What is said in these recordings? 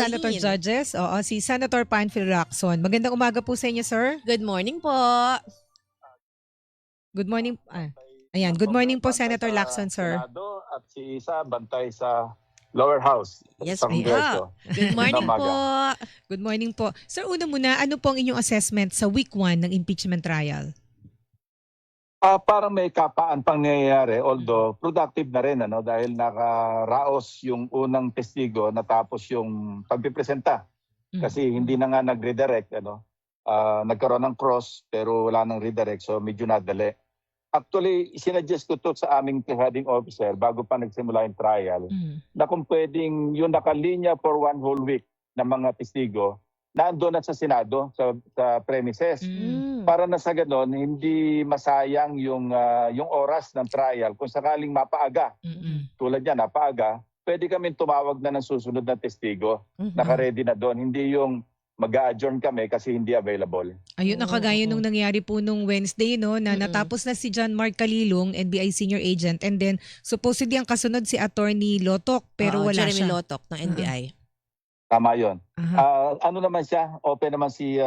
Senator Aline. Judges, oo, si Senator Panfil Lacson. Magandang umaga po sa inyo, sir. Good morning po. Good morning. Ayan, good morning po, Senator Lacson, sir. Senado at si isa bantay sa lower house Yes sa po. Kongreso. Good morning Umaga. po. Good morning po. Sir, una muna, ano po ang inyong assessment sa week 1 ng impeachment trial? Parang may kapaan pang nangyayari, although productive na rin dahil nakaraos yung unang testigo natapos yung pagpipresenta. Kasi hindi na nga nag-redirect. Nagkaroon ng cross pero wala nang redirect, so medyo nadali. Actually, sinuggest ko to sa aming presiding officer bago pa nagsimula yung trial na kung pwedeng yung nakalinya for one whole week ng mga testigo nandoon na sa Senado, sa premises. Para na sa ganon, hindi masayang yung oras ng trial. Kung sakaling mapaaga, tulad yan, napaaga, pwede kami tumawag na ng susunod na testigo. Naka-ready na doon. Hindi yung mag-a-adjourn kami kasi hindi available. Ayun, nakagaya nung nangyari po nung Wednesday, no, na natapos na si John Mark Calilong, NBI senior agent, and then supposedly ang kasunod si Attorney Lotok, pero wala Jeremy siya. Lotok ng NBI. Tama yun. Ano naman siya, open naman si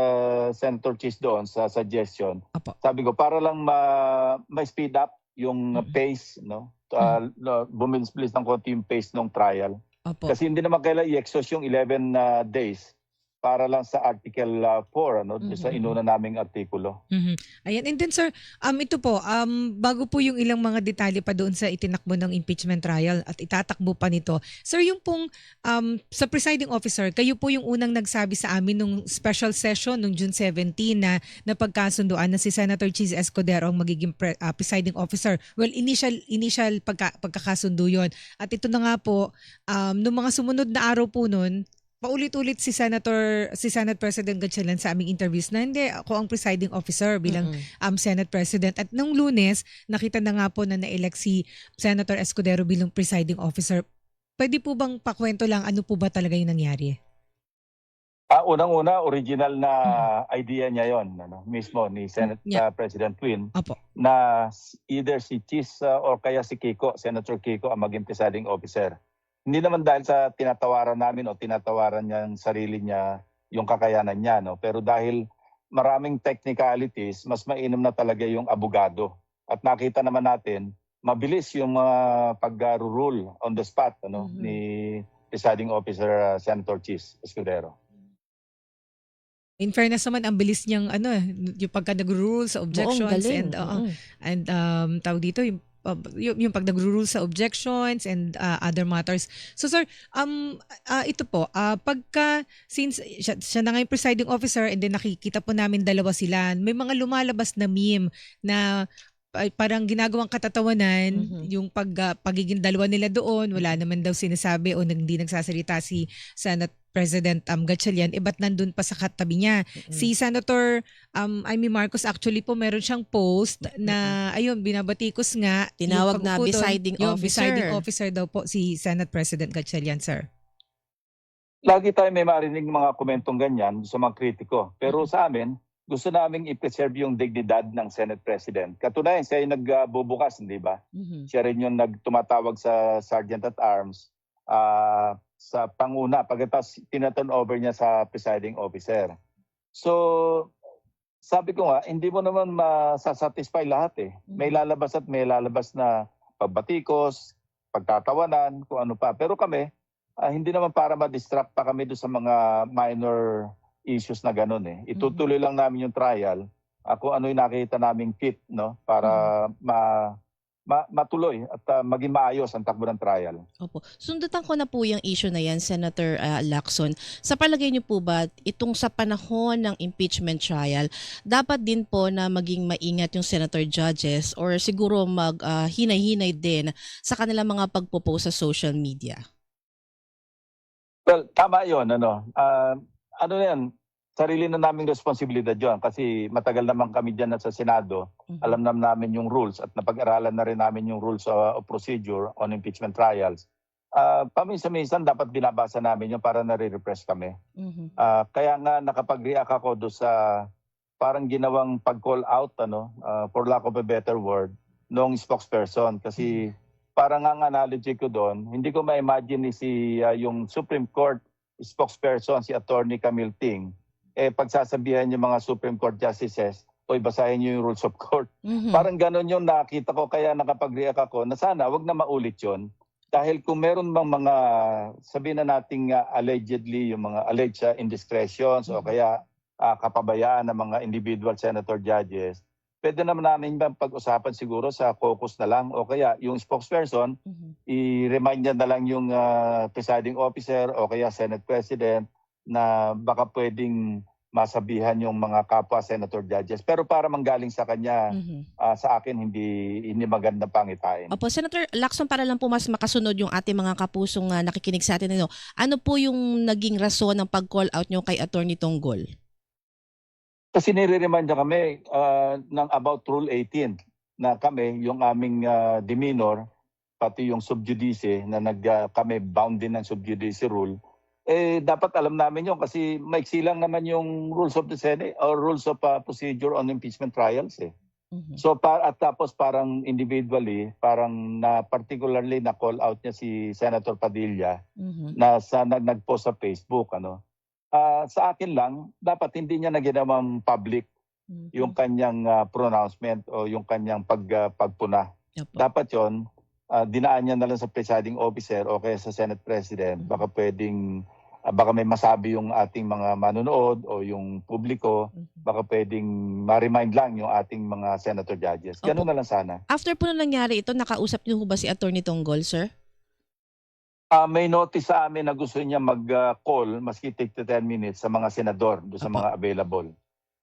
Senator Chis doon sa suggestion. Apo. Sabi ko, para lang ma-speed up yung pace, bumilis-bilis ng konti yung pace ng trial. Opo. Kasi hindi naman kailangan i-exhaust yung 11 days para lang sa Article 4, sa inuna naming artikulo. Ayan, and then sir, ito po, bago po yung ilang mga detalye pa doon sa itinakbo ng impeachment trial at itatakbo pa nito. Sir, yung pong sa presiding officer, kayo po yung unang nagsabi sa amin nung special session nung June 17 na napagkasunduan na si Senator Chis Escudero ang magiging presiding officer. Well, initial pagkakasundo yun. At ito na nga po, nung mga sumunod na araw po nun, paulit-ulit si Senate President Gatchalian sa aming interviews na hindi ako ang presiding officer bilang Senate President. At nung Lunes, nakita na nga po na na-elect si Senator Escudero bilang presiding officer. Pwede po bang pakwento lang ano po ba talaga yung nangyari? Unang-una, original na idea niya yon, mismo ni Senate President Quinn, Opo. na either si Chis or kaya si Kiko, Senator Kiko ang maging presiding officer. Hindi naman dahil sa tinatawaran namin o tinatawaran niya ang sarili niya, yung kakayanan niya, pero dahil maraming technicalities, mas mainam na talaga yung abogado. At nakita naman natin, mabilis yung pag-rule on the spot ni presiding officer Senator Chis Escudero. In fairness naman, ang bilis niyang yung pagka nag-rule sa objections and tawag dito yung pag nag-rule sa objections and other matters. So sir, ito po, pagka since siya na nga yung presiding officer and then nakikita po namin dalawa sila, may mga lumalabas na meme na parang ginagawang katatawanan yung pagiging dalawa nila doon, wala naman daw sinasabi o hindi nagsasalita si Senate President Gatchalian, ba't nandun pa sa katabi niya? Si Senator Amy Marcos actually po meron siyang post na ayun, binabatikos nga. Tinawag na presiding officer. Presiding officer daw po si Senate President Gatchalian, sir. Lagi tayo may marinig mga komentong ganyan sa mga kritiko. Pero sa amin, gusto naming i-preserve yung dignidad ng Senate President. Katunayan, siya yung nagbubukas, hindi ba? Siya rin yung nagtumatawag sa Sergeant at Arms sa panguna pagkatapos tinaturn over niya sa presiding officer. So, sabi ko nga, hindi mo naman masasatisfy lahat eh. May lalabas at may lalabas na pagbatikos, pagtatawanan, kung ano pa. Pero kami, hindi naman para ma-distract pa kami doon sa mga minor issues na ganun eh. Itutuloy lang namin yung trial kung ano yung nakita naming fit para matuloy at maging maayos ang takbo ng trial. Opo. Sundutan ko na po yung issue na yan, Senator Lacson. Sa palagay niyo po ba, itong sa panahon ng impeachment trial, dapat din po na maging maingat yung senator judges or siguro maghinay-hinay din sa kanilang mga pagpo-post sa social media? Well, tama yun. Ano yan, sarili na naming responsibilidad yun kasi matagal naman kami dyan sa Senado. Alam namin yung rules at napag-aralan na rin namin yung rules of procedure on impeachment trials. Paminsan-minsan dapat binabasa namin yun para nare-repress kami. Kaya nga nakapag-react ako doon sa parang ginawang pag-call out, for lack of a better word, nung spokesperson. Kasi parang ang analogy ko doon, hindi ko ma-imagine yung Supreme Court spokesperson si Attorney Camille Ting, pagsasabihan yung mga Supreme Court justices, o basahin niyo yung rules of court. Parang ganon yung nakita ko, kaya nakapag-react ako na sana wag na maulit yon. Dahil kung meron bang mga, sabihin na nating allegedly, yung mga alleged indiscretions o kaya kapabayaan ng mga individual senator judges, pwede naman namin bang pag-usapan siguro sa caucus na lang o kaya yung spokesperson, i-remind niya na lang yung presiding officer o kaya Senate President na baka pwedeng masabihan yung mga kapwa senator judges. Pero para manggaling sa kanya, sa akin hindi magandang pangitain. Opo, Senator Lacson, para lang po mas makasunod yung ating mga kapusong nakikinig sa atin. Ano po yung naging rason ng pag-call out nyo kay Attorney Tonggol? Kasi nire-remind niya kami ng about Rule 18 na kami, yung aming demeanor, pati yung subjudice na kami bound din ng subjudice rule, dapat alam namin yun kasi maiksi lang naman yung rules of the Senate or rules of procedure on impeachment trials eh. So at tapos parang individually, parang particularly na call out niya si Senator Padilla na nag-post sa Facebook sa akin lang dapat hindi niya na ginawang public yung kanyang pronouncement o yung kanyang pagpuna. Dapat yon dinaan niya na lang sa presiding officer o kaya sa Senate President. Baka pwedeng, baka may masabi yung ating mga manonood o yung publiko, baka pwedeng ma-remind lang yung ating mga senator judges. Ganun na lang sana. After po na nangyari ito, nakausap niyo ba si Attorney Tonggol, sir? May notice sa amin na gusto niya mag-call, maski take to 10 minutes sa mga senador, do sa mga available.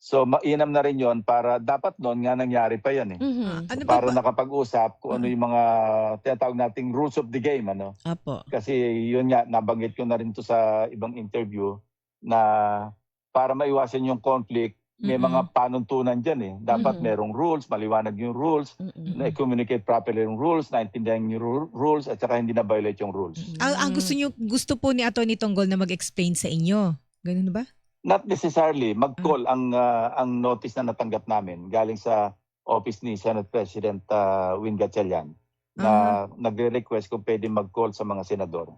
So mainam na rin yon para dapat noon nga nangyari pa yan eh. Ano Para ba? nakapag-usap kung ano yung mga tinatawag nating rules of the game. Apo. Kasi yun nga, nabanggit ko na rin to sa ibang interview na para maiwasan yung conflict, may mga panuntunan dyan eh. Dapat merong rules, maliwanag yung rules, na-communicate properly yung rules, naintindihan yung rules, at saka hindi na-violate yung rules. Ang gusto po ni Atty. Tonggol na mag-explain sa inyo. Ganun ba? Not necessarily. Mag-call ang notice na natanggap namin galing sa office ni Senate President Win Gatchalian na nagre-request kung pwede mag-call sa mga senador.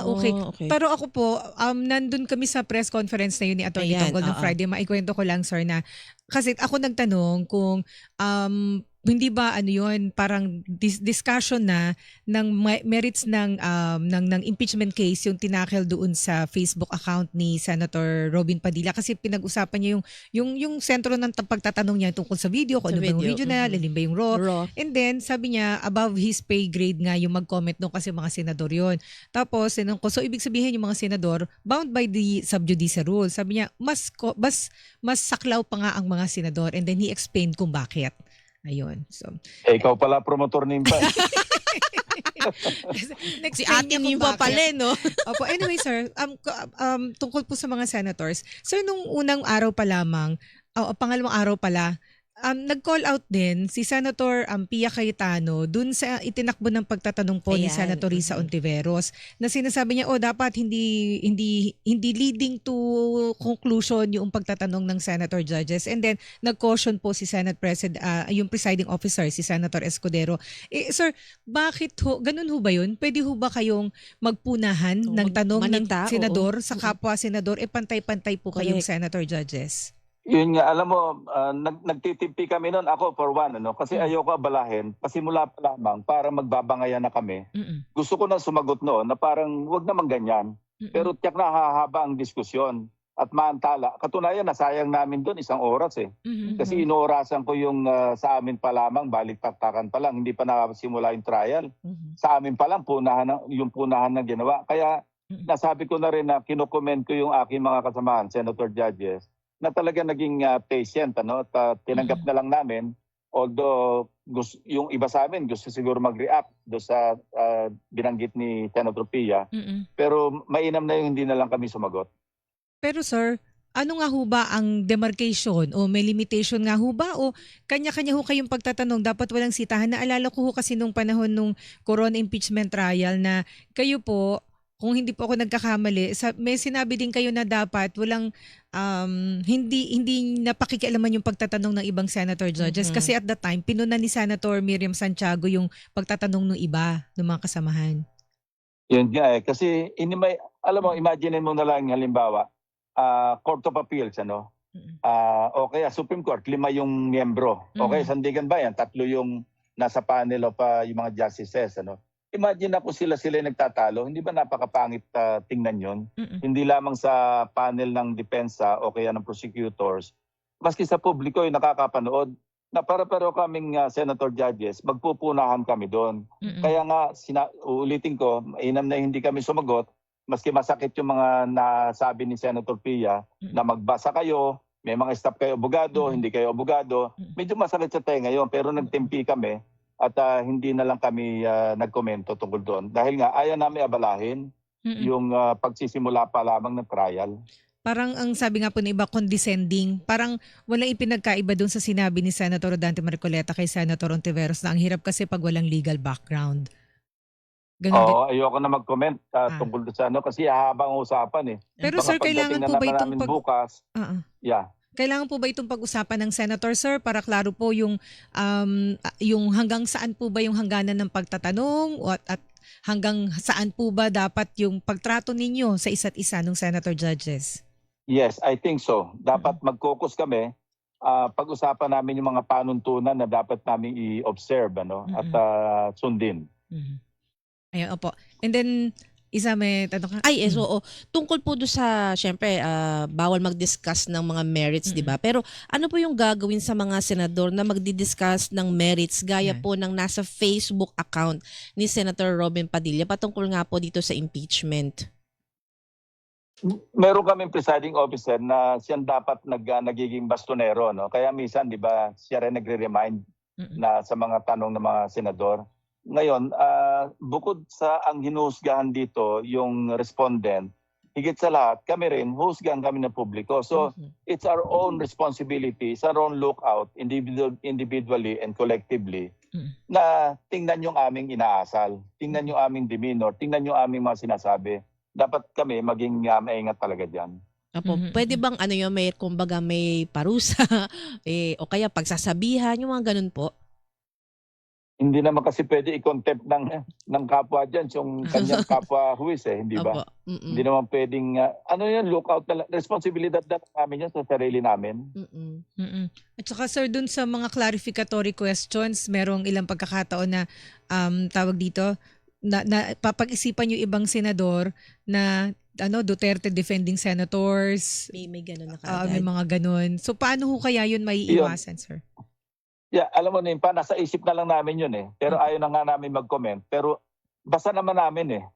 Okay. Pero ako po, nandun kami sa press conference na yun ni Atty. Tonggol ng Friday. Maikwento ko lang, sir, na kasi ako nagtanong kung hindi ba parang discussion na ng merits ng impeachment case yung tinakil doon sa Facebook account ni Senator Robin Padilla kasi pinag-usapan niya yung sentro ng pagtatanong niya tungkol sa video, kung ano ba yung original, alin ba yung raw. And then sabi niya above his pay grade nga yung mag-comment nung kasi mga senador yun. Tapos tinanong ko, so ibig sabihin yung mga senador bound by the subjudice rule. Sabi niya mas saklaw pa nga ang mga senador, and then he explained kung bakit. Ayun. So, ikaw pala promotor ni Impay. Si atin yung papale, no? Opo. Anyway, sir, tungkol po sa mga senators, sir, nung unang araw pa lamang, pangalawang araw pala, nag-call out din si Senator Pia Cayetano dun sa itinakbo ng pagtatanong po ni Senator Risa Ontiveros na sinasabi niya dapat hindi leading to conclusion yung pagtatanong ng senator judges, and then nag-caution po si Senate President yung presiding officer si Senator Escudero. Sir, bakit ganun ho ba yun? Pwede ho ba kayong magpunahan ng tanong ng senador sa kapwa senador, pantay-pantay po kayong senator judges? Yun nga, alam mo, nagtitimpi kami noon, ako for one, kasi ayoko abalahin, pasimula pa lamang para magbabangayan na kami. Gusto ko na sumagot noon na parang wag naman ganyan, pero tiyak na hahaba ang diskusyon at maantala. Katunayan, nasayang namin doon 1 oras eh. Kasi inoorasan ko yung sa amin pa lamang, balik-taktakan pa lang, hindi pa nakasimula yung trial. Sa amin pa lang, yung punahan na ginawa. Kaya nasabi ko na rin na kinukomment ko yung aking mga kasamahan, senator judges, na talaga naging patient at tinanggap na lang namin, although yung iba sa amin gusto siguro mag-react do sa binanggit ni Senator Pia, pero mainam na yung hindi na lang kami sumagot. Pero sir, ano nga ho ba ang demarcation o may limitation nga ho ba o kanya-kanya ho kayong pagtatanong, dapat walang sitahan? Naalala ko ho kasi nung panahon nung Corona impeachment trial na kayo po, kung hindi po ako nagkakamali, may sinabi din kayo na dapat walang hindi napakikialaman yung pagtatanong ng ibang senator judges kasi at the time pinuna ni Senator Miriam Santiago yung pagtatanong ng iba ng mga kasamahan. Yun nga kasi Alam mo, imagine mo na lang halimbawa, Court of Appeals, ano? O kaya Supreme Court, 5 yung miyembro. O kaya Sandigan Bayan, 3 yung nasa panel of yung mga justices, ano? Imagine na kung sila yung nagtatalo, hindi ba napakapangit tingnan yon? Hindi lamang sa panel ng depensa o kaya ng prosecutors, maski sa publiko yung nakakapanood, na para-pero kaming senator judges, magpupunahan kami doon. Kaya nga, uulitin ko, mainam na hindi kami sumagot, maski masakit yung mga nasabi ni Senator Pia, na magbasa kayo, may mga staff kayo abogado, hindi kayo abogado. Medyo masakit sa tenga yun, pero nagtimpi kami at hindi na lang kami nagkomento tungkol doon. Dahil nga, ayaw namin abalahin yung pagsisimula pa lamang ng trial. Parang ang sabi nga po ng iba, condescending. Parang walang ipinagkaiba doon sa sinabi ni Senator Rodante Marcoleta kay Senator Ontiveros na ang hirap kasi pag walang legal background. Ganun din. Oo, ayoko na mag-comment tungkol sa ano kasi habang usapan eh. Pero Baka sir, kailangan pagdating po ba na itong namin bukas, yeah. Kailangan po ba itong pag-usapan ng senator, sir, para klaro po yung hanggang saan po ba yung hangganan ng pagtatanong at hanggang saan po ba dapat yung pagtrato ninyo sa isa't isa ng senator judges? Yes, I think so. Dapat mag-focus kami. Pag-usapan namin yung mga panuntunan na dapat namin i-observe at sundin. Ayun, opo. And then, isa may tanong ka? Oo. Tungkol po doon sa, syempre, bawal mag-discuss ng mga merits, di ba? Pero ano po yung gagawin sa mga senador na magdi-discuss ng merits gaya po ng nasa Facebook account ni Senator Robin Padilla patungkol nga po dito sa impeachment? Meron kaming presiding officer na siyang dapat nagiging bastonero, no? Kaya minsan, di ba, siya rin nagre-remind na sa mga tanong ng mga senador. Ngayon, bukod sa ang hinuhusgahan dito yung respondent, higit sa lahat, kami rin, husgahan kami ng publiko. So, it's our own responsibility, it's our own lookout, individually and collectively, na tingnan yung aming inaasal, tingnan yung aming demeanor, tingnan yung aming mga sinasabi. Dapat kami maging maingat talaga dyan. Apo, pwede bang kumbaga may parusa o kaya pagsasabihan, yung mga ganun po? Hindi naman kasi pwede i-contempt ng kapwa dyan, yung kanyang kapwa huwis hindi ba? Hindi naman pwedeng, lookout na responsibilidad na namin yan sa sarili namin. At saka sir, dun sa mga clarificatory questions, merong ilang pagkakataon na tawag dito, na papag-isipan yung ibang senador na Duterte defending senators. May ganun na kaagad. May mga ganun. So paano ho kaya yun maiiwasan, sir? Yeah, alam mo na nasa isip na lang namin yun Pero ayaw na nga namin mag-comment. Pero basta naman namin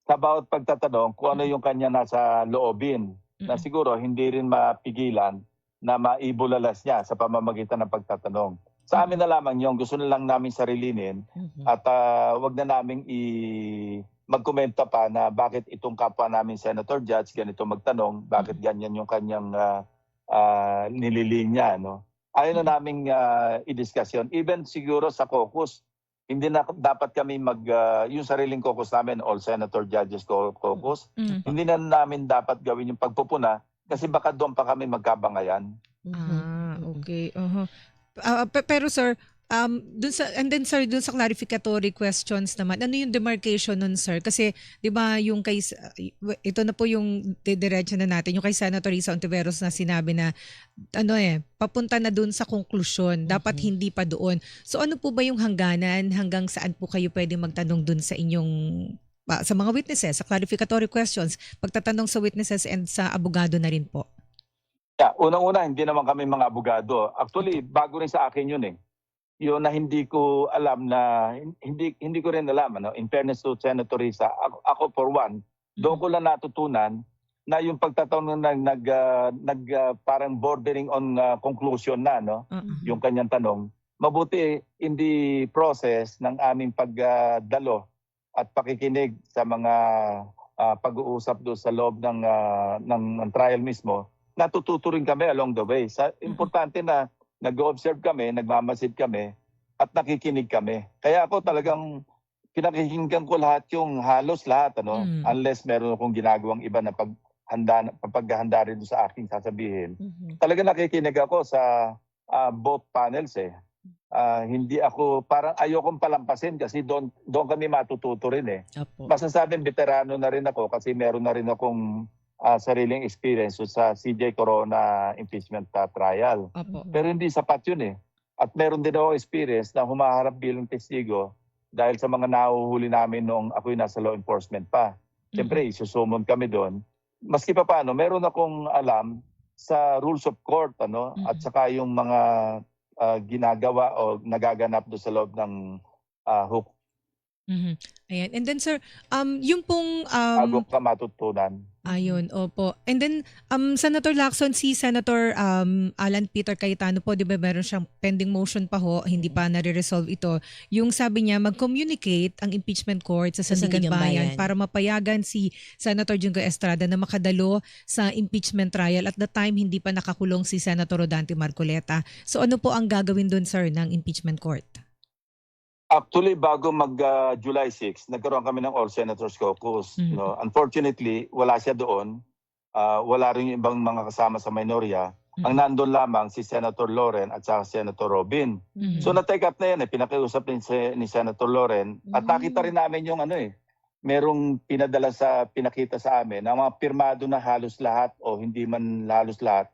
sa bawat pagtatanong kung ano yung kanya nasa loobin. Na siguro hindi rin mapigilan na maibulalas niya sa pamamagitan ng pagtatanong. Sa amin na lamang yung gusto na lang namin sarilinin at wag na namin magkomento pa na bakit itong kapwa namin Senator Judge ganito magtanong, bakit ganyan yung kanyang nililinya, no? Ayaw na namin i-discuss yun. Even siguro sa caucus, hindi na dapat kami yung sariling caucus namin, all Senator Judges caucus, hindi na namin dapat gawin yung pagpupuna kasi baka doon pa kami magkabangayan. Okay. Pero sir, dun sa clarificatory questions naman, ano yung demarcation nun, sir? Kasi 'di ba yung ito na po yung diretso na natin, yung kay Senator Risa Ontiveros na sinabi na papunta na dun sa konklusyon, dapat hindi pa doon. So ano po ba yung hangganan, hanggang saan po kayo pwedeng magtanong dun sa inyong sa mga witnesses, sa clarificatory questions, pagtatanong sa witnesses and sa abogado na rin po? Yeah, unang-una, hindi naman kami mga abogado. Actually, bago rin sa akin yun Yun na hindi ko alam na, hindi ko rin alam. In fairness to Senator Risa, ako for one, doon ko lang natutunan na yung pagtatanong parang bordering on conclusion na, yung kanyang tanong. Mabuti in the process ng aming pagdalo at pakikinig sa mga pag-uusap doon sa loob ng trial mismo, natututo rin kami along the way. Importante na nag-observe kami, nagmamasid kami, at nakikinig kami. Kaya ako talagang pinakikinggan ko halos lahat, unless meron akong ginagawang iba na paghahanda rin sa aking sasabihin. Talagang nakikinig ako sa both panels Hindi ako, parang ayokong palampasin kasi doon kami matututo rin eh. Opo. Masasabing veterano na rin ako kasi meron na rin akong sariling experience sa CJ Corona impeachment trial. Opo. Pero hindi sapat yun eh. At meron din ako experience na humaharap bilang testigo dahil sa mga nahuhuli namin nung ako'y nasa law enforcement pa. Siyempre, isusumon kami doon. Maski pa paano, meron akong alam sa rules of court at saka yung mga ginagawa o nagaganap doon sa loob ng hook Mhm. Ayan. And then sir, yung pong bago ka matutunan. ayun, opo. And then Senator Lacson, si Senator Alan Peter Cayetano po, 'di ba, meron siyang pending motion pa ho, hindi pa nare-resolve ito. Yung sabi niya mag-communicate ang impeachment court sa Sandigan Bayan para mapayagan si Senator Jinggoy Estrada na makadalo sa impeachment trial. At the time hindi pa nakakulong si Senator Rodante Marcoleta. So ano po ang gagawin doon sir ng impeachment court? Actually, bago mag-July 6, nagkaroon kami ng All Senators Caucus. Unfortunately, wala siya doon. Wala rin yung ibang mga kasama sa minorya. Ang nandun lamang si Senator Loren at saka Senator Robin. So na-take up na yan pinakiusap ni Senator Loren. At nakita rin namin yung merong pinakita sa amin na mga pirmado na halos lahat o hindi man halos lahat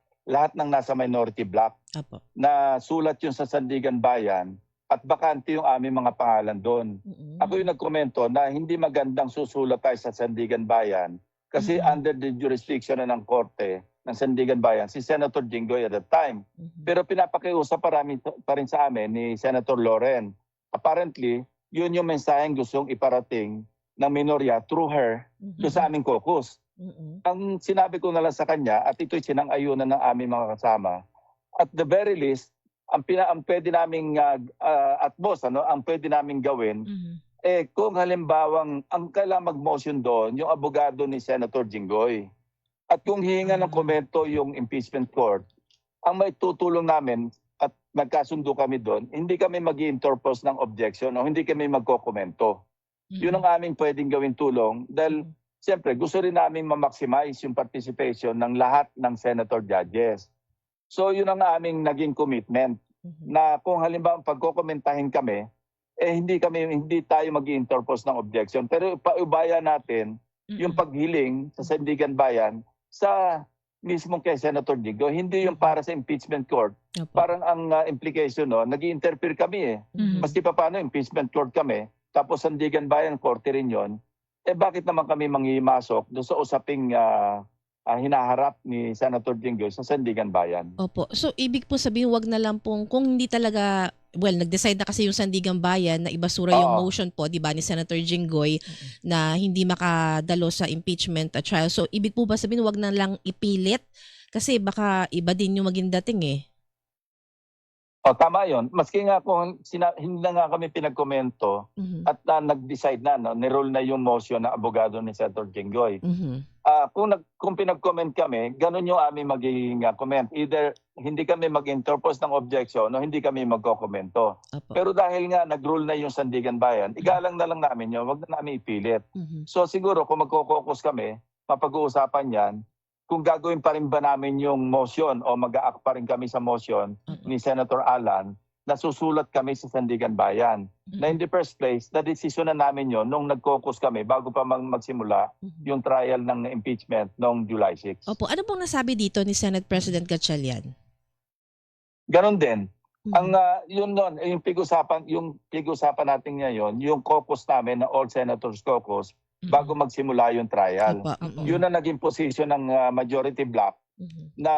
ng nasa minority block. Opo. Na sulat yun sa Sandigan Bayan. At bakante yung aming mga pangalan doon. Ako yung nagkomento na hindi magandang susulat tayo sa Sandigan Bayan kasi under the jurisdiction na ng korte ng Sandigan Bayan, si Senator Jinggoy at that time. Pero pinapakiusap pa rin sa amin ni Senator Loren. Apparently, yun yung mensaheng gustong iparating ng minorya through her doon sa aming caucus. Ang sinabi ko na lang sa kanya, at ito'y sinang-ayunan ng aming mga kasama, at the very least, ang pwede naming at most ang pwede naming gawin kung halimbawang ang kailangan mag-motion doon yung abogado ni Senator Jinggoy. At kung hihinga ng komento yung impeachment court, ang may tutulong namin at nagkasundo kami doon, hindi kami mag-interpose ng objection o hindi kami magkokomento. Yun ang aming pwedeng gawin tulong dahil siyempre gusto rin namin ma-maximize yung participation ng lahat ng senator judges. So yun ang aming naging commitment na kung halimbawa pagkokomentahin kami, hindi tayo mag-interpose ng objection. Pero paubaya natin yung paghiling sa Sandigan Bayan sa mismong kay Senator Jinggoy. Hindi yung para sa impeachment court. Parang ang implication nag-i-interfere kami Maski pa paano impeachment court kami, tapos Sandigan Bayan, korte rin yun. Bakit naman kami manghimasok doon sa usaping hinaharap ni Senator Jinggoy sa Sandigan Bayan? Opo. So, ibig po sabihin, wag na lang pong, kung hindi talaga, nag-decide na kasi yung Sandigan Bayan na ibasura yung motion po, di ba, ni Senator Jinggoy na hindi makadalo sa impeachment at trial. So, ibig po ba sabihin, wag na lang ipilit? Kasi baka iba din yung maging dating Tama yun. Maski nga kung hindi na nga kami pinagkomento at nag-decide nirole na yung motion na abogado ni Senator Jinggoy. Kung pinag-comment kami, ganun yung aming magiging comment. Either hindi kami mag-interpose ng objection o hindi kami magkokomento. Pero dahil nga nag-rule na yung Sandigan Bayan, igalang na lang namin yun, wag na namin ipilit. So siguro kung magko-caucus kami, mapag-uusapan yan, kung gagawin pa rin ba namin yung motion o mag-a-act pa rin kami sa motion ni Senator Alan, na susulat kami sa Sandigan Bayan. Na in the first place, na-decision na namin yon nung nag-caucus kami bago pa magsimula yung trial ng impeachment noong July 6. Opo. Ano pong nasabi dito ni Senate President Gatchalian? Ganon din. Ang yung pig-usapan natin ngayon, yung caucus namin na All Senators Caucus, bago magsimula yung trial. Yun ang naging position ng majority block na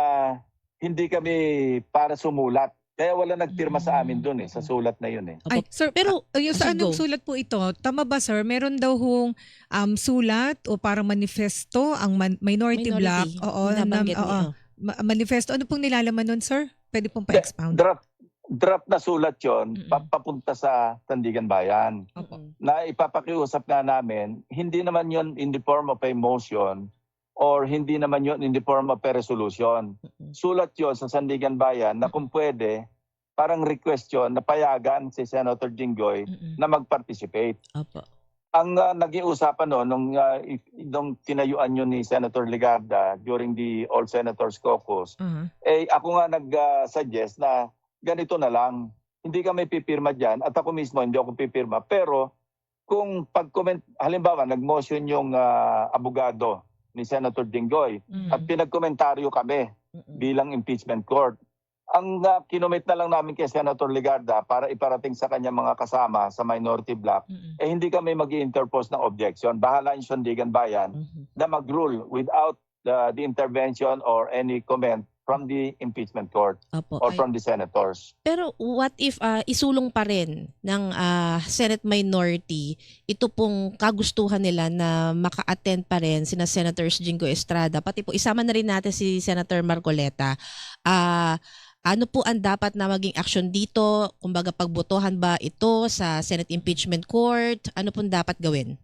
hindi kami para sumulat. Kaya wala nagpirma sa amin doon sa sulat na yun Ay, sir, pero yung sa anong sulat po ito? Tama ba sir? Meron daw hong sulat o parang manifesto ang minority block. Manifesto. Ano pong nilalaman nun, sir? Pwede pong pa-expound. Draft na sulat yon papunta sa Sandigan Bayan. Na ipapakiusap nga namin, hindi naman yon in the form of a motion or hindi naman yon in the form of a resolution. Sulat yon sa Sandigan Bayan na kung pwede, parang request yon na payagan si Senator Jinggoy na mag-participate. Ang naging usapan nung tinayuan yun ni Senator Legarda during the All Senators Caucus, ako nga nag-suggest na ganito na lang. hindi kami pipirma dyan at ako mismo hindi ako pipirma. Pero kung pag-comment, halimbawa nag-motion yung abogado ni Senator Jinggoy at pinagkomentaryo kami bilang impeachment court. Ang kinomit na lang namin kay Senator Legarda para iparating sa kanya mga kasama sa minority bloc, hindi kami mag-i-interpose ng objection. Bahala yung Sandigan Bayan na mag-rule without the intervention or any comment from the impeachment court Opo. or from the senators. Pero what if isulong pa rin ng Senate minority ito pong kagustuhan nila na maka-attend pa rin sina Senators Jinggoy Estrada, pati po isama na rin natin si Senator Marcoleta. Ano po ang dapat na maging action dito? Kumbaga pagbotohan ba ito sa Senate Impeachment Court? Ano pong dapat gawin?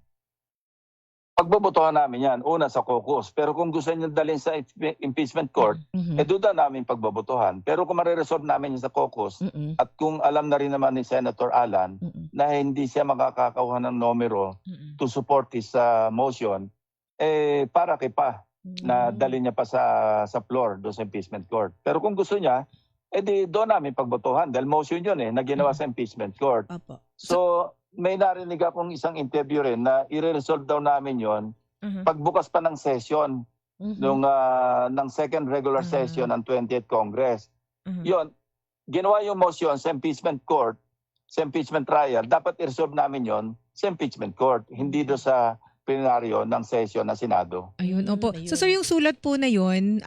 Pagbobotohan namin yan, una sa caucus. Pero kung gusto niyo dalhin sa impeachment court, doon namin pagbobotohan. Pero kung mariresolve namin yan sa caucus, at kung alam na rin naman ni Senator Alan na hindi siya makakakuha ng numero to support his motion, para kay pa na dalhin niya pa sa floor doon sa impeachment court. Pero kung gusto niya, di doon namin pagbotohan dahil motion yun na ginawa sa impeachment court. Opo. So may narinig akong isang interview rin na i-resolve daw namin yon pagbukas pa ng session ng second regular session ng 20th Congress. Yon, ginawa yung motion sa impeachment court, sa impeachment trial, dapat i-resolve namin yon sa impeachment court, hindi do sa plenaryo ng session ng Senado. Ayun, opo. So sir, yung sulat po na yun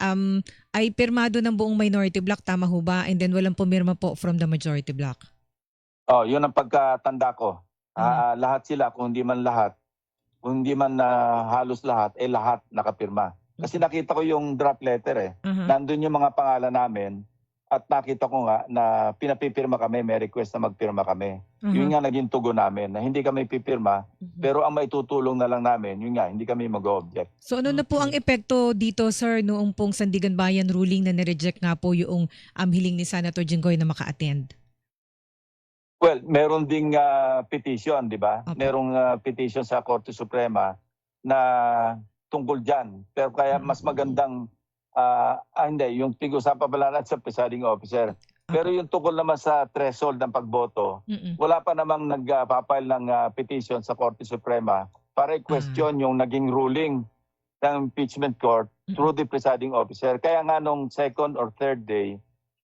ay pirmado ng buong minority bloc, tama ho ba? And then walang pumirma po from the majority bloc? Oh, yun ang pagkatanda ko. Lahat sila, kung hindi man lahat, kung hindi man halos lahat, lahat nakapirma. Kasi nakita ko yung draft letter Nandun yung mga pangalan namin at nakita ko nga na pinapipirma kami, may request na magpirma kami. Yun nga naging tugon namin na hindi kami pipirma, pero ang maitutulong na lang namin, yun nga, hindi kami mag-object. So ano na po ang epekto dito, sir, noong pong Sandigan Bayan ruling na nireject nga po yung hiling ni Senator Jinggoy na maka-attend? Well, meron ding petition, di ba? Merong petition sa Korte Suprema na tungkol dyan. Pero kaya mas magandang, hindi, yung pag-usapan pala natin sa presiding officer. Pero yung tungkol naman sa threshold ng pagboto, wala pa namang nagpapile ng petition sa Korte Suprema para i-question yung naging ruling ng impeachment court through the presiding officer. Kaya nga nung second or third day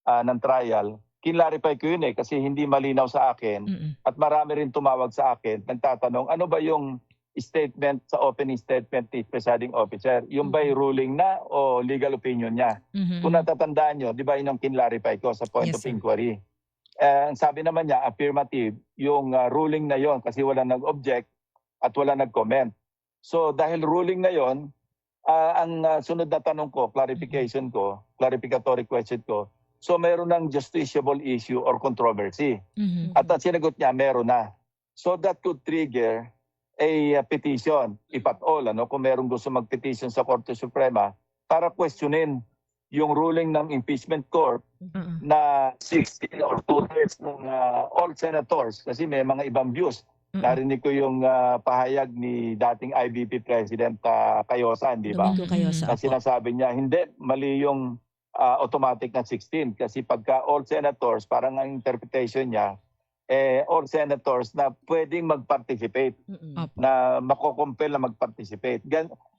ng trial, kinlarify ko yun kasi hindi malinaw sa akin at marami rin tumawag sa akin nagtatanong ano ba yung statement sa opening statement ni presiding officer, yung by ruling na o legal opinion niya. Kung natatandaan nyo, di ba yun ang kinlarify ko sa point of inquiry. Ang sabi naman niya, affirmative, yung ruling na yon kasi wala nag-object at wala nag-comment. So dahil ruling na yon, ang sunod na tanong ko, clarificatory question ko, so meron ng justiciable issue or controversy. At ang sinagot niya, meron na. So that could trigger a petition, if at all, kung meron gusto mag-petition sa Korte Suprema para questionin yung ruling ng impeachment court na 16 or 2/3 ng all senators kasi may mga ibang views. Narinig ko yung pahayag ni dating IBP President Cayosa, di ba? Na sinasabi niya, hindi, mali yung automatic na 16 kasi pagka all senators, parang ang interpretation niya, all senators na pwedeng mag-participate, na makokompel na mag-participate.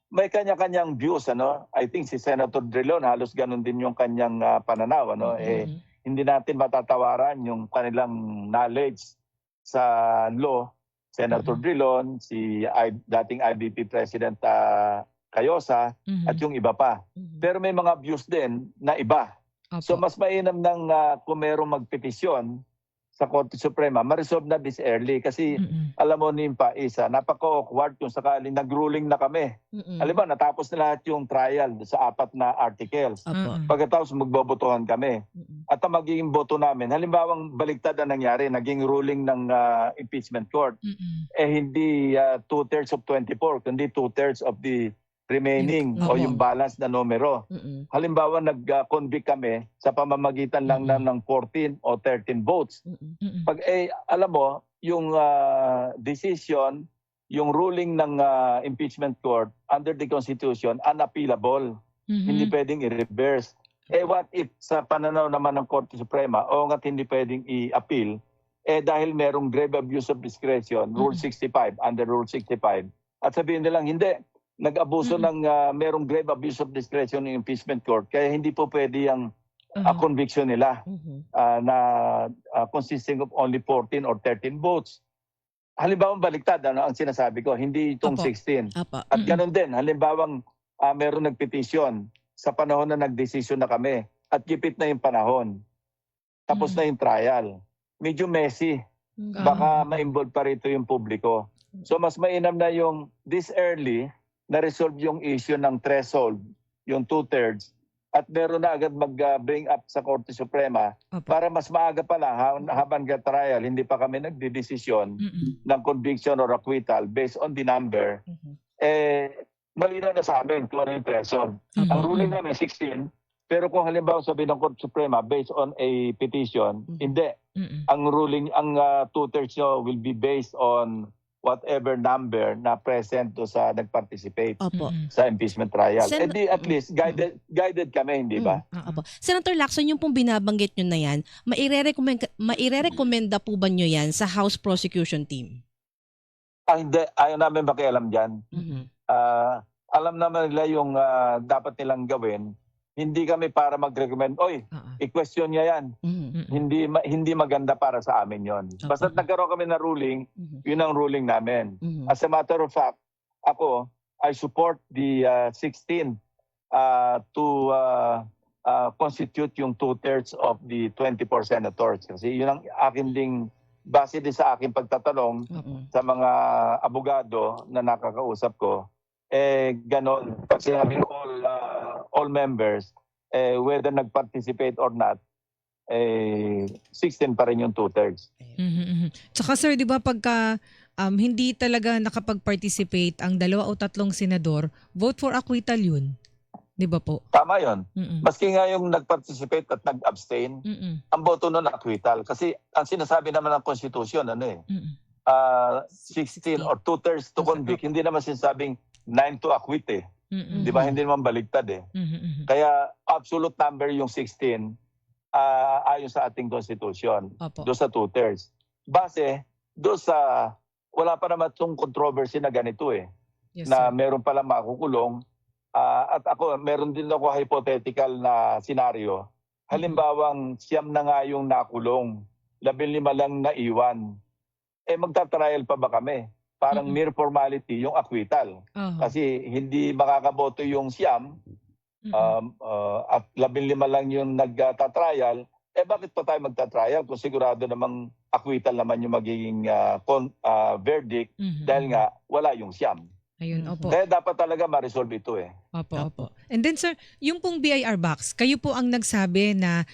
May kanya-kanyang views, I think si Senator Drilon, halos ganun din yung kanyang pananaw, hindi natin matatawaran yung kanilang knowledge sa law. Senator Drilon, si dating IBP President Cayosa, at yung iba pa. Pero may mga views din na iba. So mas mainam ng kung merong magpetisyon sa Korte Suprema, ma-resolve na this early. Kasi alam mo Nimpa, napaka-awkward kung sakaling nag-ruling na kami. Alam ba, natapos na lahat yung trial sa 4 na articles. Pagkatapos magbobotohan kami. At ang magiging boto namin, halimbawang baligtad na nangyari, naging ruling ng impeachment court, hindi 2/3 of 24, kundi 2/3 of the remaining o yung balance na numero. Halimbawa, nag-convict kami sa pamamagitan lang ng 14 o 13 votes. Pag alam mo, yung decision, yung ruling ng impeachment court under the Constitution, unappealable. Hindi pwedeng i-reverse. What if sa pananaw naman ng Korte Suprema, nga't hindi pwedeng i-appeal, dahil merong grave abuse of discretion, Rule 65, under Rule 65, at sabihin nilang hindi, nag-abuso ng merong grave abuse of discretion ng impeachment court, kaya hindi po pwede yung conviction nila na consisting of only 14 or 13 votes. Halimbawa baliktad, ang sinasabi ko, hindi itong Opo. 16. Apa. At ganun din, halimbawang meron nagpetisyon sa panahon na nagdesisyon na kami at gipit na yung panahon. Tapos na yung trial. Medyo messy. Baka ma-involve pa rito yung publiko. So mas mainam na yung this early na-resolve yung issue ng threshold, yung 2/3, at meron na agad mag-bring up sa Korte Suprema para mas maaga pa lang habang trial, hindi pa kami nagdidesisyon ng conviction or acquittal based on the number. Malinaw na sa amin kung ano yung threshold. Ang ruling namin 16, pero kung halimbawa sabihin ng Korte Suprema based on a petition, hindi. Ang ruling, ang 2/3 nyo will be based on whatever number na present do sa nag-participate Opo. sa impeachment trial. At least guided kami, hindi ba? Opo. Senator Lacson, yung pong binabanggit nyo na yan, mairerekomenda po ba nyo yan sa House Prosecution Team? Hindi. Ayaw namin makialam dyan. Alam naman nila yung dapat nilang gawin. Hindi kami para mag-recommend, i-question niya yan. Hindi maganda para sa amin yon. Basta nagkaroon kami na ruling, yun ang ruling namin. As a matter of fact, ako, I support the 16 to constitute yung 2/3 of the 24 senators. Kasi yun ang akin ding, base din sa aking pagtatanong sa mga abogado na nakakausap ko, ganon. Pag sinabing all members, whether nag-participate or not, 16 pa rin yung 2/3. Tsaka sir, di ba pagka hindi talaga nakapag-participate ang 2 o 3 senador, vote for acquittal yun. Di ba po? Tama yun. Maski nga yung nag-participate at nag-abstain, ang boto nun acquittal. Kasi ang sinasabi naman ng Constitution, 16 or 2/3 to convict, hindi naman sinasabing 9 to acquit eh. Di ba? Hindi naman baligtad eh. Kaya absolute number yung 16 ayon sa ating Constitution. Doon sa 2/3. Base, doon sa wala pa naman itong controversy na ganito eh. Yes, na sir. meron palang makukulong. At ako, meron din ako hypothetical na senaryo. Halimbawang 9 na nga yung nakulong, 15 lang naiwan. Magta-trial pa ba kami? Parang mere formality yung acquittal. Kasi hindi makakaboto yung 9 at 15 lang yung nagta-trial. Bakit pa tayo magta-trial kung sigurado namang acquittal naman yung magiging verdict dahil nga wala yung 9. Ayun, opo. Kaya dapat talaga ma-resolve ito eh. Opo. And then sir, yung pong BIR box, kayo po ang nagsabi na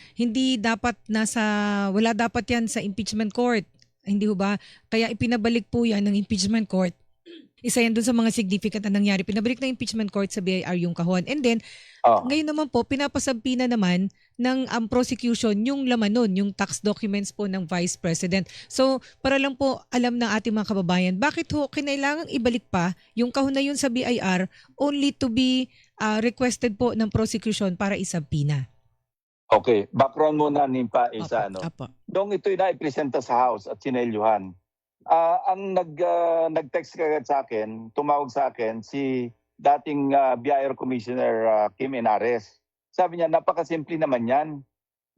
wala dapat yan sa impeachment court. Hindi ho ba? Kaya ipinabalik po yan ng impeachment court. Isa yan dun sa mga significant na nangyari. Pinabalik ng impeachment court sa BIR yung kahon. And then, ngayon naman po, pinapasampi na naman ng prosecution yung laman nun, yung tax documents po ng Vice President. So, para lang po alam ng ating mga kababayan, bakit ho kinailangang ibalik pa yung kahon na yun sa BIR only to be requested po ng prosecution para isabpina? Okay, background muna Nimpa isa Apo. Nung ito'y na-ipresenta sa House at sinelyuhan, ang nag-text kagad sa akin, tumawag sa akin si dating BIR Commissioner Kim Enares. Sabi niya, napakasimple naman yan.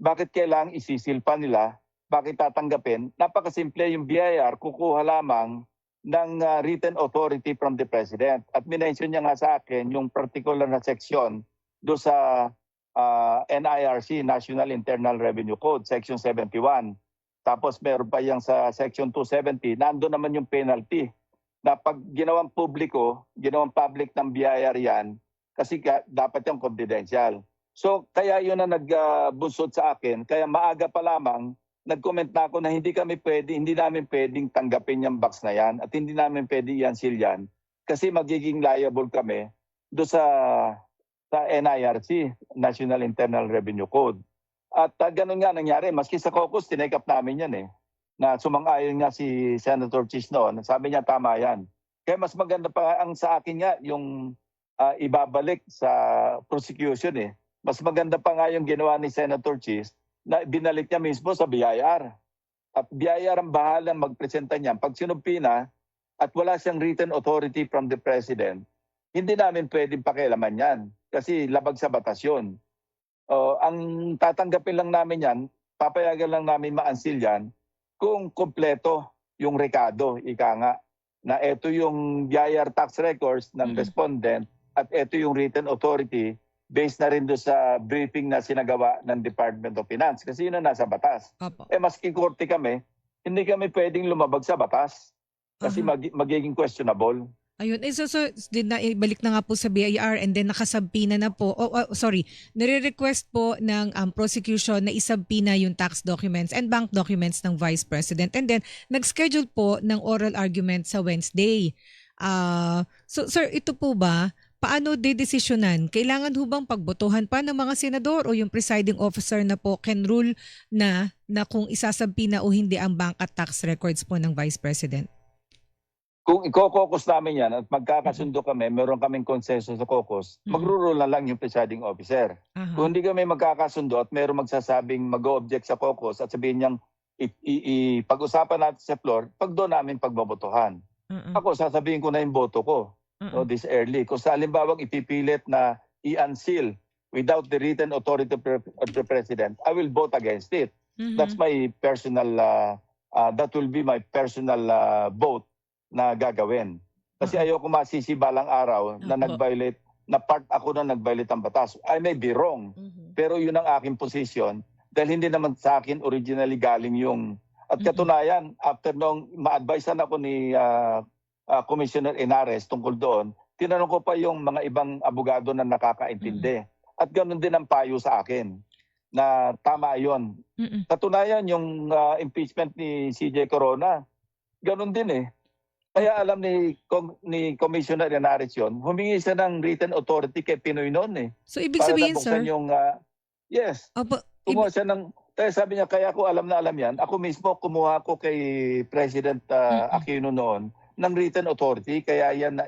Bakit kailangang isisil pa nila? Bakit tatanggapin? Napakasimple yung BIR, kukuha lamang ng written authority from the President. At minention niya nga sa akin yung particular na section do sa NIRC, National Internal Revenue Code, Section 71. Tapos meron pa yung sa Section 270, nandoon naman yung penalty. Na pag ginawang public ng BIR yan, kasi dapat yung confidential. So kaya yun na nagbunsod sa akin, kaya maaga pa lamang, nag-comment na ako na hindi namin pwedeng tanggapin yung box na yan at hindi namin pwedeng yan silyan kasi magiging liable kami do sa NIRC, National Internal Revenue Code. At ganun nga nangyari, maski sa caucus, tinake up namin yan eh. Na sumang-ayon nga si Senator Chis noon, sabi niya tama yan. Kaya mas maganda pa ang sa akin nga yung ibabalik sa prosecution eh. Mas maganda pa nga yung ginawa ni Senator Cheese na binalik niya mismo sa BIR. At BIR ang bahalang magpresenta niyan. Pag sinumpi na at wala siyang written authority from the President, hindi namin pwedeng pakialaman yan kasi labag sa batas yun. Ang tatanggapin lang namin yan, papayagan lang namin ma-unseal yan kung kompleto yung rekado, ika nga, na ito yung BIR tax records ng respondent at ito yung written authority based na rin doon sa briefing na sinagawa ng Department of Finance kasi yun ang nasa batas. Opo. Maski korte kami, hindi kami pwedeng lumabag sa batas kasi magiging questionable. Ayun. Ibalik na nga po sa BIR and then nakasabpina na po. Nire-request po ng prosecution na isabpina yung tax documents and bank documents ng Vice President. And then nag-schedule po ng oral argument sa Wednesday. So sir, ito po ba, paano dedesisyonan? Kailangan ho bang pagbotohan pa ng mga senador o yung presiding officer na po can rule na kung isasabpina o hindi ang bank at tax records po ng Vice President? Kung i-caucus namin yan at magkakasundo kami, meron kaming konsenso sa caucus, magro-rule na lang yung presiding officer. Kung hindi kami magkakasundo at meron magsasabing mag-o-object sa caucus at sabihin niyang pag-usapan natin sa floor, pag doon namin pagbabotohan. Ako, sasabihin ko na yung boto ko this early. Kung sa halimbawang ipipilit na i-unseal without the written authority of the President, I will vote against it. That's my personal, that will be my personal vote na gagawin. Kasi ayoko masisibalang araw na nag-violate, na part ako na nag-violate ang batas. I may be wrong, pero yun ang aking position dahil hindi naman sa akin originally galing yung... At katunayan, after nung ma-advisean ako ni Commissioner Inares tungkol doon, tinanong ko pa yung mga ibang abogado na nakakaintindi. At ganoon din ang payo sa akin na tama yon. Katunayan yung impeachment ni CJ Corona, ganoon din eh. Kaya alam ni Commissioner Inares yun, humingi siya ng written authority kay Pinoy noon eh. So ibig sabihin, sir? Yung, yes. Opo, Kumuha siya ng... Kaya sabi niya, kaya ako alam na alam yan. Ako mismo kumuha ko kay President Aquino noon ng written authority. Kaya yan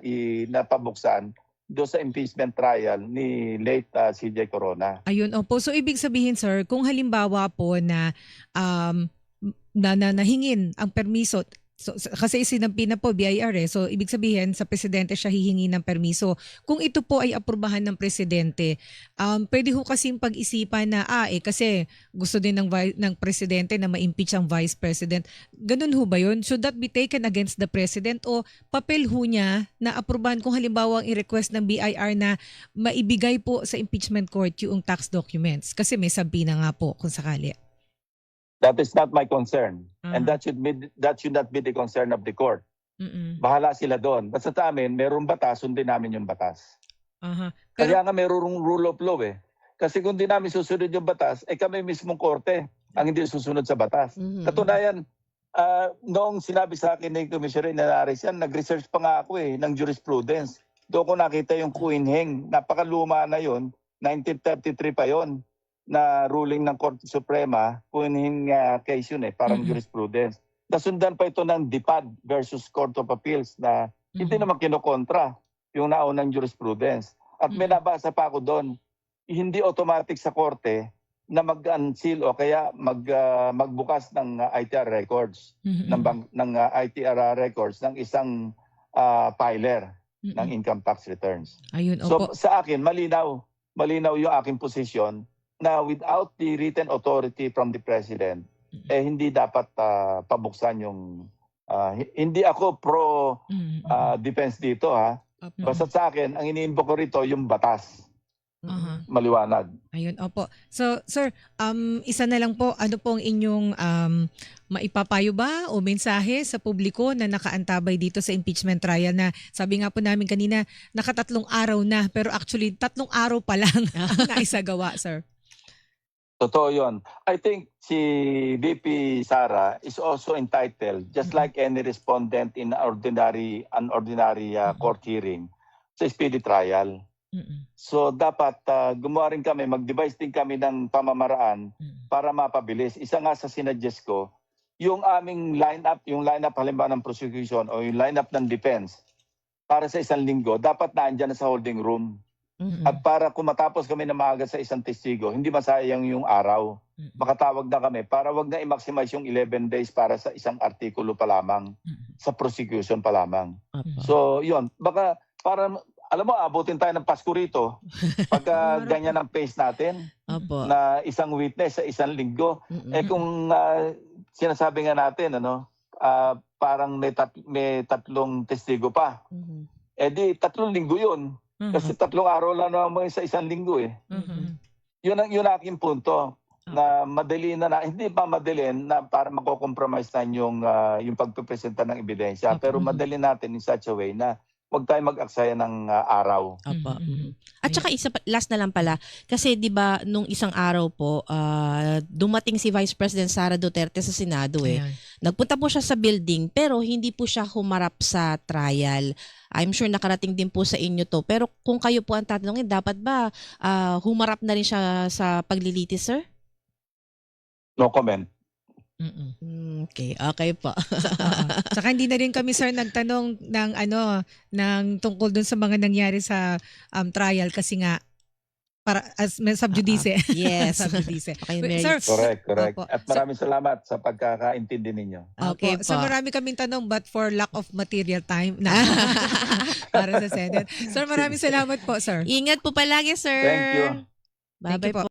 napabuksan doon sa impeachment trial ni late CJ Corona. Ayun, opo. So ibig sabihin, sir, kung halimbawa po na nahingin ang permiso, so, kasi sinampi na po BIR so ibig sabihin sa presidente siya hihingi ng permiso. Kung ito po ay aprubahan ng presidente, pwede ho kasing pag-isipan na kasi gusto din ng presidente na ma-impeach ang vice president. Ganun ho ba yun? Should that be taken against the president o papel ho niya na aprubahan kung halimbawa ang i-request ng BIR na maibigay po sa impeachment court yung tax documents? Kasi may sabi na nga po kung sakali. That is not my concern. And that should not be the concern of the court. Bahala sila doon. Basta sa amin, merong batas, sundin namin yung batas. Kaya nga merong rule of law eh. Kasi kung di namin susunod yung batas, kami mismong korte ang hindi susunod sa batas. Katunayan, noong sinabi sa akin ni Commissioner Inares yan, nag-research pa nga ako ng jurisprudence. Doon ko nakita yung Kuinheng. Napakaluma na yun. 1933 pa yon na ruling ng Korte Suprema, Kuinheng case yun parang jurisprudence. Nasundan pa ito ng DIPAD versus Court of Appeals na hindi naman kinokontra yung naunang jurisprudence. At may nabasa pa ako doon, hindi automatic sa korte na mag-unseal o kaya magbukas ng ITR records, ng ITR records ng isang filer ng income tax returns. Ayun, so sa akin, malinaw yung aking posisyon na without the written authority from the President, hindi dapat pabuksan yung... hindi ako pro-defense dito Basta sa akin, ang iniimbo ko rito yung batas. Maliwanag. Ayun, opo. So, sir, isa na lang po, ano pong inyong maipapayo ba o mensahe sa publiko na nakaantabay dito sa impeachment trial na sabi nga po namin kanina, nakatatlong araw na, pero actually 3 araw pa lang naisagawa, sir. Totoo yun. I think si VP Sara is also entitled, just like any respondent in an ordinary court hearing, sa speedy trial. So dapat gumawa rin kami, mag-devise din kami ng pamamaraan para mapabilis. Isa nga sa sinuggest ko, yung aming lineup, halimbawa ng prosecution o yung lineup ng defense, para sa 1 linggo, dapat naandyan na sa holding room. Mhm. At para kung matapos kami na maaga sa isang testigo, hindi masayang yung araw. Makatawag na kami para wag na i-maximize yung 11 days para sa isang artikulo pa lamang, sa prosecution pa lamang. Opo. So, yun. Baka para, alam mo, abutin tayo ng Pasko rito. Pagka ganyan ang pace natin, Opo. na isang witness sa isang linggo. Mm-mm. Kung sinasabi nga natin, parang may tatlong testigo pa. Mhm. Di 3 linggo yun. Kasi 3 araw lang naman sa isang linggo eh. Yun ang aking punto. Na madali hindi pa madali na para mako-compromise na yung pagpipresenta ng ebidensya. Pero madali natin in such a way na huwag tayo mag-aksaya ng araw. Opo. At saka last na lang pala, kasi 'di ba nung isang araw po dumating si Vice President Sara Duterte sa Senado eh. Ayan. Nagpunta po siya sa building pero hindi po siya humarap sa trial. I'm sure nakarating din po sa inyo to. Pero kung kayo po ang tatanungin, dapat ba humarap na rin siya sa paglilitis, sir? No comment. Okay po. Oo. Saka hindi na rin kami sir nagtanong ng tungkol dun sa mga nangyari sa trial kasi nga para as sub judice. Yes. Sub judice. Okay, Wait, Mary. sir. Correct. Opo. At maraming salamat sa pagkakaintindi ninyo. Okay Opo. po. So marami kaming tanong but for lack of material time na para sa Senate. Sir, maraming salamat po, sir. Ingat po palagi, sir. Thank you. Bye-bye Thank you po. po.